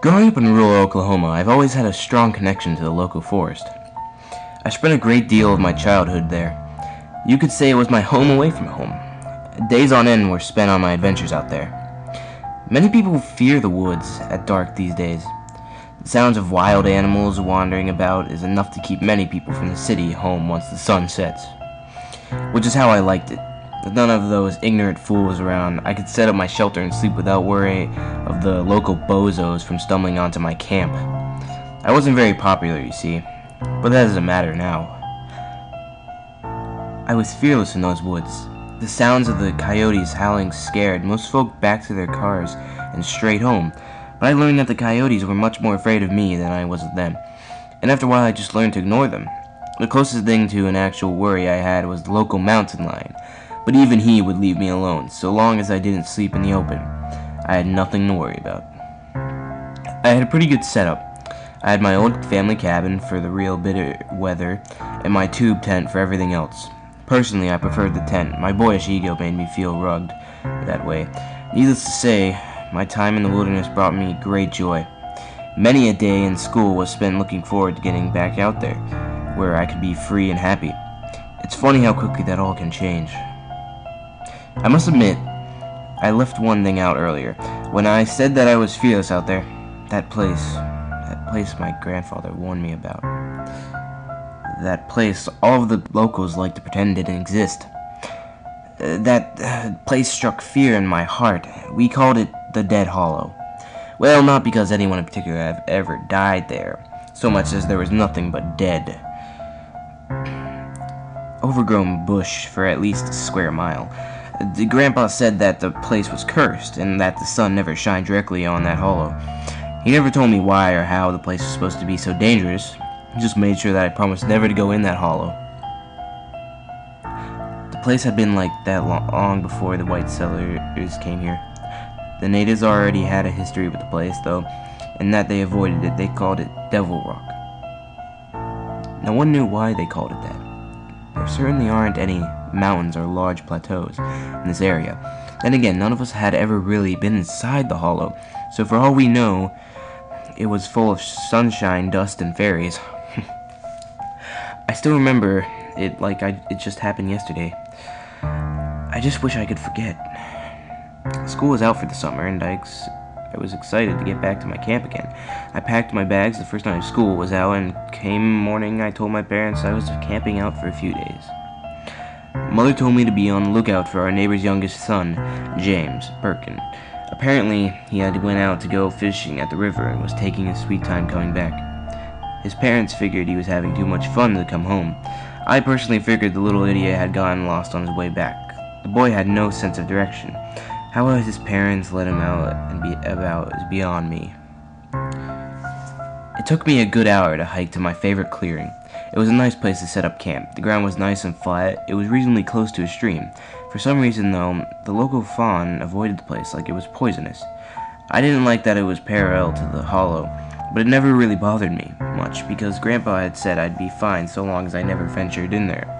Growing up in rural Oklahoma, I've always had a strong connection to the local forest. I spent a great deal of my childhood there. You could say it was my home away from home. Days on end were spent on my adventures out there. Many people fear the woods at dark these days. The sounds of wild animals wandering about is enough to keep many people from the city home once the sun sets. Which is how I liked it. With none of those ignorant fools around, I could set up my shelter and sleep without worry of the local bozos from stumbling onto my camp. I wasn't very popular, you see, but that doesn't matter now. I was fearless in those woods. The sounds of the coyotes howling scared most folk back to their cars and straight home, but I learned that the coyotes were much more afraid of me than I was of them, and after a while I just learned to ignore them. The closest thing to an actual worry I had was the local mountain lion, but even he would leave me alone, so long as I didn't sleep in the open. I had nothing to worry about. I had a pretty good setup. I had my old family cabin for the real bitter weather, and my tube tent for everything else. Personally, I preferred the tent. My boyish ego made me feel rugged that way. Needless to say, my time in the wilderness brought me great joy. Many a day in school was spent looking forward to getting back out there, where I could be free and happy. It's funny how quickly that all can change. I must admit, I left one thing out earlier. When I said that I was fearless out there, that place my grandfather warned me about. That place all of the locals like to pretend didn't exist. That place struck fear in my heart. We called it the Dead Hollow. Well, not because anyone in particular have ever died there, so much as there was nothing but dead. Overgrown bush for at least a square mile. The grandpa said that the place was cursed, and that the sun never shined directly on that hollow. He never told me why or how the place was supposed to be so dangerous. He just made sure that I promised never to go in that hollow. The place had been like that long before the white settlers came here. The natives already had a history with the place, though, and that they avoided it. They called it Devil Rock. No one knew why they called it that. There certainly aren't any mountains or large plateaus in this area. Then again, none of us had ever really been inside the hollow, so for all we know, it was full of sunshine, dust, and fairies. I still remember it like it just happened yesterday. I just wish I could forget. School was out for the summer, and I was excited to get back to my camp again. I packed my bags the first night of school was out, and came morning I told my parents I was camping out for a few days. Mother told me to be on the lookout for our neighbor's youngest son, James Birkin. Apparently, he had went out to go fishing at the river and was taking his sweet time coming back. His parents figured he was having too much fun to come home. I personally figured the little idiot had gotten lost on his way back. The boy had no sense of direction. How his parents let him out and be about is beyond me. It took me a good hour to hike to my favorite clearing. It was a nice place to set up camp. The ground was nice and flat. It was reasonably close to a stream. For some reason, though, the local fawn avoided the place like it was poisonous. I didn't like that it was parallel to the hollow, but it never really bothered me much because Grandpa had said I'd be fine so long as I never ventured in there.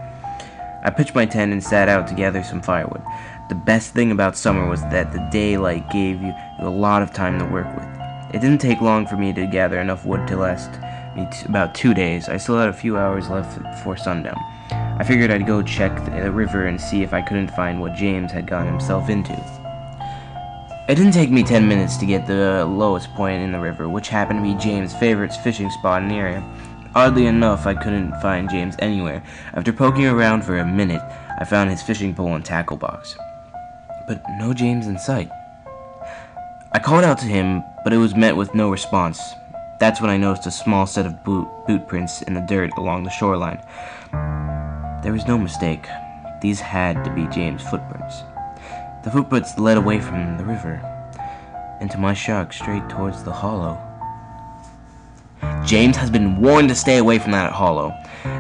I pitched my tent and sat out to gather some firewood. The best thing about summer was that the daylight gave you a lot of time to work with. It didn't take long for me to gather enough wood to last me about 2 days. I still had a few hours left before sundown. I figured I'd go check the river and see if I couldn't find what James had gotten himself into. It didn't take me 10 minutes to get the lowest point in the river, which happened to be James' favorite fishing spot in the area. Oddly enough, I couldn't find James anywhere. After poking around for a minute, I found his fishing pole and tackle box. But no James in sight. I called out to him, but it was met with no response. That's when I noticed a small set of boot prints in the dirt along the shoreline. There was no mistake. These had to be James' footprints. The footprints led away from the river, and to my shock, straight towards the hollow. James has been warned to stay away from that hollow,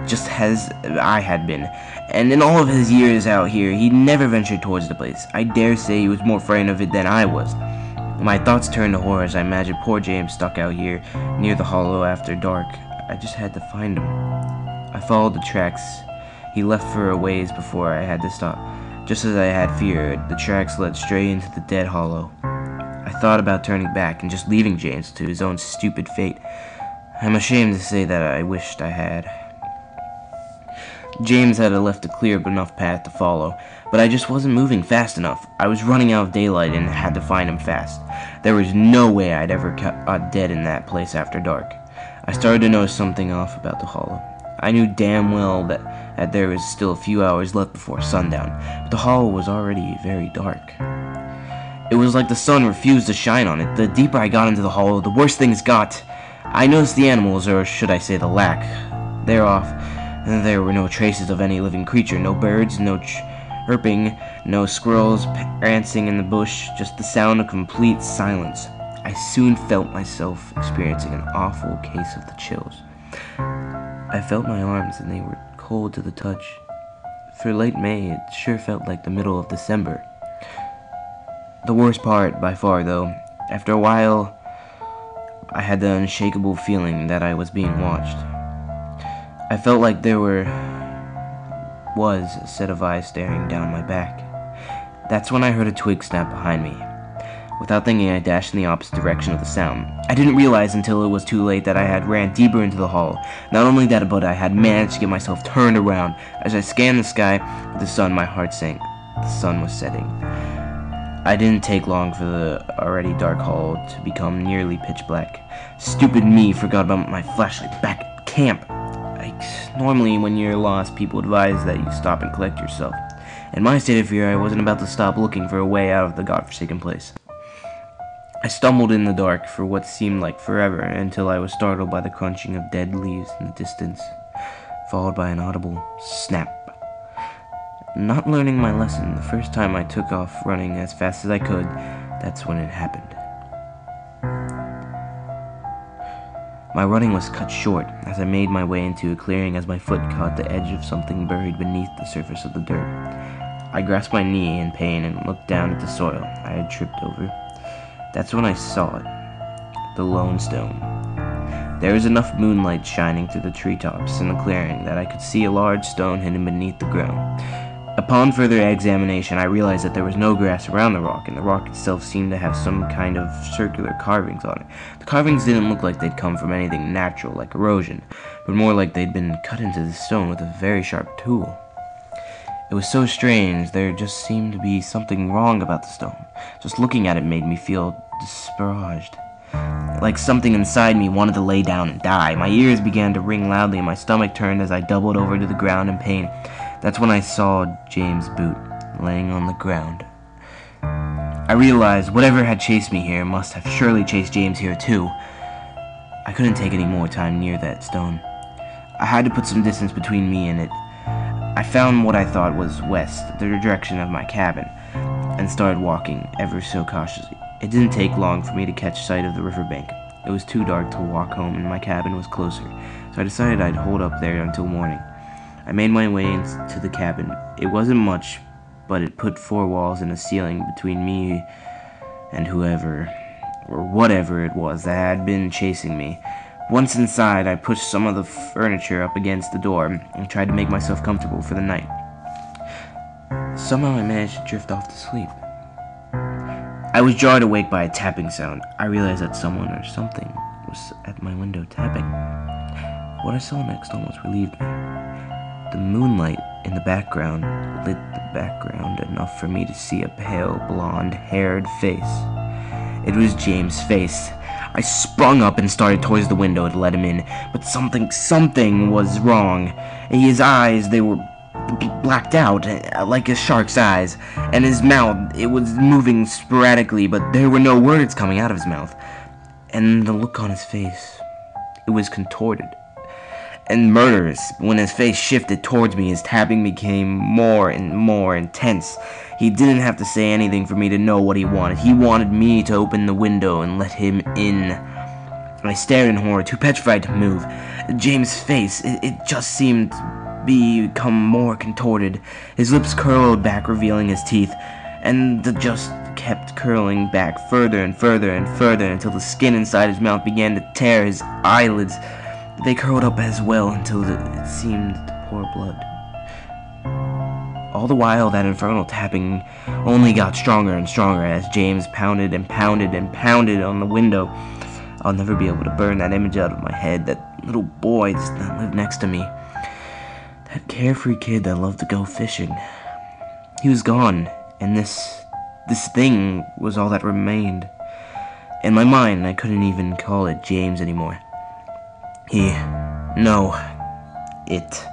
just as I had been, and in all of his years out here, he never ventured towards the place. I dare say he was more frightened of it than I was. My thoughts turned to horror as I imagined poor James stuck out here, near the hollow after dark. I just had to find him. I followed the tracks he left for a ways before I had to stop. Just as I had feared, the tracks led straight into the dead hollow. I thought about turning back and just leaving James to his own stupid fate. I'm ashamed to say that I wished I had. James had left a clear enough path to follow, but I just wasn't moving fast enough. I was running out of daylight and had to find him fast. There was no way I'd ever got dead in that place after dark. I started to notice something off about the hollow. I knew damn well that there was still a few hours left before sundown, but the hollow was already very dark. It was like the sun refused to shine on it. The deeper I got into the hollow, the worse things got. I noticed the animals, or should I say the lack, thereof. There were no traces of any living creature, no birds, no chirping, no squirrels prancing in the bush, just the sound of complete silence. I soon felt myself experiencing an awful case of the chills. I felt my arms and they were cold to the touch. For late May, it sure felt like the middle of December. The worst part, by far, though, after a while, I had the unshakable feeling that I was being watched. I felt like there was a set of eyes staring down my back. That's when I heard a twig snap behind me. Without thinking, I dashed in the opposite direction of the sound. I didn't realize until it was too late that I had ran deeper into the hall. Not only that, but I had managed to get myself turned around. As I scanned the sky with the sun, my heart sank. The sun was setting. I didn't take long for the already dark hall to become nearly pitch black. Stupid me forgot about my flashlight back at camp. Normally, when you're lost, people advise that you stop and collect yourself. In my state of fear, I wasn't about to stop looking for a way out of the godforsaken place. I stumbled in the dark for what seemed like forever until I was startled by the crunching of dead leaves in the distance, followed by an audible snap. Not learning my lesson the first time I took off running as fast as I could, that's when it happened. My running was cut short as I made my way into a clearing as my foot caught the edge of something buried beneath the surface of the dirt. I grasped my knee in pain and looked down at the soil I had tripped over. That's when I saw it, the lone stone. There was enough moonlight shining through the treetops in the clearing that I could see a large stone hidden beneath the ground. Upon further examination, I realized that there was no grass around the rock, and the rock itself seemed to have some kind of circular carvings on it. The carvings didn't look like they'd come from anything natural, like erosion, but more like they'd been cut into the stone with a very sharp tool. It was so strange, there just seemed to be something wrong about the stone. Just looking at it made me feel disparaged. Like something inside me wanted to lay down and die. My ears began to ring loudly and my stomach turned as I doubled over to the ground in pain. That's when I saw James' boot laying on the ground. I realized whatever had chased me here must have surely chased James here too. I couldn't take any more time near that stone. I had to put some distance between me and it. I found what I thought was west, the direction of my cabin, and started walking ever so cautiously. It didn't take long for me to catch sight of the riverbank. It was too dark to walk home and my cabin was closer, so I decided I'd hold up there until morning. I made my way into the cabin. It wasn't much, but it put 4 walls and a ceiling between me and whoever, or whatever it was that had been chasing me. Once inside, I pushed some of the furniture up against the door and tried to make myself comfortable for the night. Somehow I managed to drift off to sleep. I was jarred awake by a tapping sound. I realized that someone or something was at my window tapping. What I saw next almost relieved me. The moonlight in the background lit the background enough for me to see a pale, blonde-haired face. It was James' face. I sprung up and started towards the window to let him in, but something was wrong. His eyes, they were blacked out, like a shark's eyes, and his mouth, it was moving sporadically, but there were no words coming out of his mouth. And the look on his face, it was contorted and murderous. When his face shifted towards me, his tapping became more and more intense. He didn't have to say anything for me to know what he wanted. He wanted me to open the window and let him in. I stared in horror, too petrified to move. James' face, it just seemed to become more contorted. His lips curled back, revealing his teeth, and the just kept curling back further and further and further until the skin inside his mouth began to tear. His eyelids, they curled up as well until it seemed to pour blood. All the while, that infernal tapping only got stronger and stronger as James pounded and pounded and pounded on the window. I'll never be able to burn that image out of my head. That little boy that lived next to me. That carefree kid that loved to go fishing. He was gone, and this thing was all that remained. In my mind, I couldn't even call it James anymore. It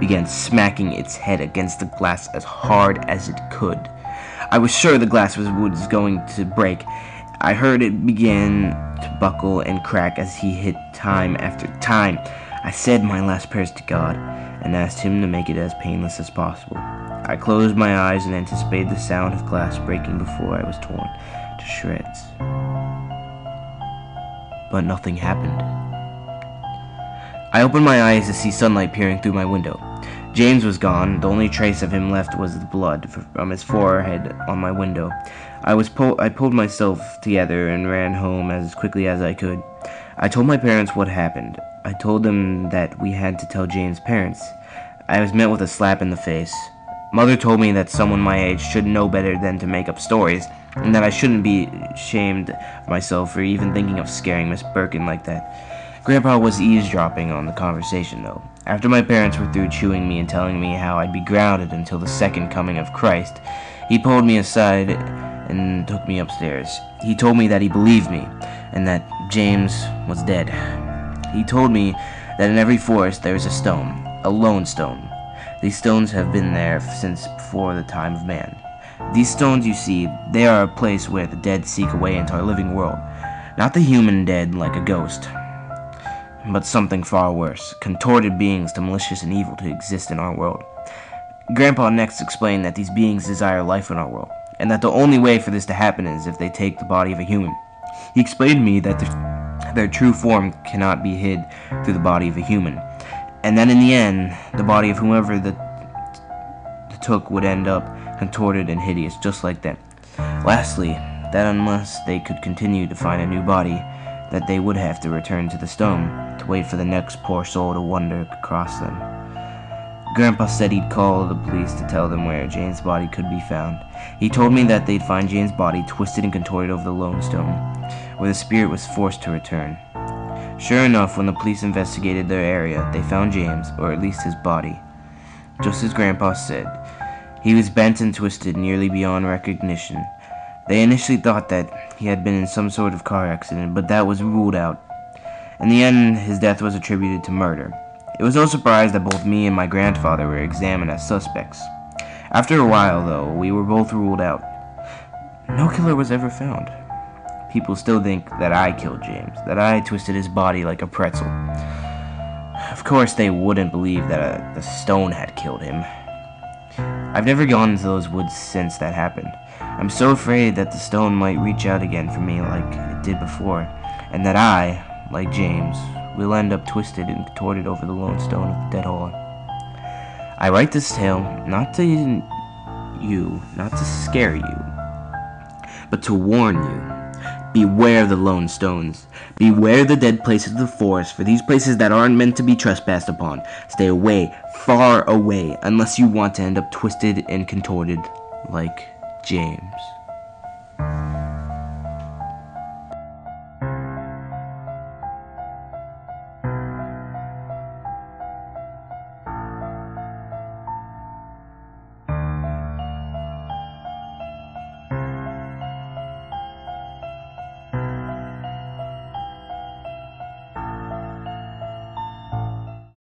began smacking its head against the glass as hard as it could. I was sure the glass was going to break. I heard it begin to buckle and crack as he hit time after time. I said my last prayers to God and asked him to make it as painless as possible. I closed my eyes and anticipated the sound of glass breaking before I was torn to shreds. But nothing happened. I opened my eyes to see sunlight peering through my window. James was gone. The only trace of him left was the blood from his forehead on my window. I pulled myself together and ran home as quickly as I could. I told my parents what happened. I told them that we had to tell James' parents. I was met with a slap in the face. Mother told me that someone my age should know better than to make up stories, and that I shouldn't be ashamed of myself for even thinking of scaring Miss Birkin like that. Grandpa was eavesdropping on the conversation, though. After my parents were through chewing me and telling me how I'd be grounded until the second coming of Christ, he pulled me aside and took me upstairs. He told me that he believed me, and that James was dead. He told me that in every forest there is a stone, a lone stone. These stones have been there since before the time of man. These stones you see, they are a place where the dead seek a way into our living world. Not the human dead like a ghost, but something far worse, contorted beings too malicious and evil to exist in our world. Grandpa next explained that these beings desire life in our world, and that the only way for this to happen is if they take the body of a human. He explained to me that their true form cannot be hid through the body of a human, and that in the end, the body of whomever the took would end up contorted and hideous, just like them. Lastly, that unless they could continue to find a new body, that they would have to return to the stone, to wait for the next poor soul to wander across them. Grandpa said he'd call the police to tell them where Jane's body could be found. He told me that they'd find Jane's body twisted and contorted over the lone stone, where the spirit was forced to return. Sure enough, when the police investigated their area, they found James, or at least his body. Just as Grandpa said, he was bent and twisted nearly beyond recognition. They initially thought that he had been in some sort of car accident, but that was ruled out. In the end, his death was attributed to murder. It was no surprise that both me and my grandfather were examined as suspects. After a while, though, we were both ruled out. No killer was ever found. People still think that I killed James, that I twisted his body like a pretzel. Of course, they wouldn't believe that the stone had killed him. I've never gone into those woods since that happened. I'm so afraid that the stone might reach out again for me like it did before, and that I, like James, will end up twisted and contorted over the lone stone of the dead hole. I write this tale not to scare you, but to warn you. Beware the lone stones. Beware the dead places of the forest, for these places that aren't meant to be trespassed upon. Stay away, far away, unless you want to end up twisted and contorted like James.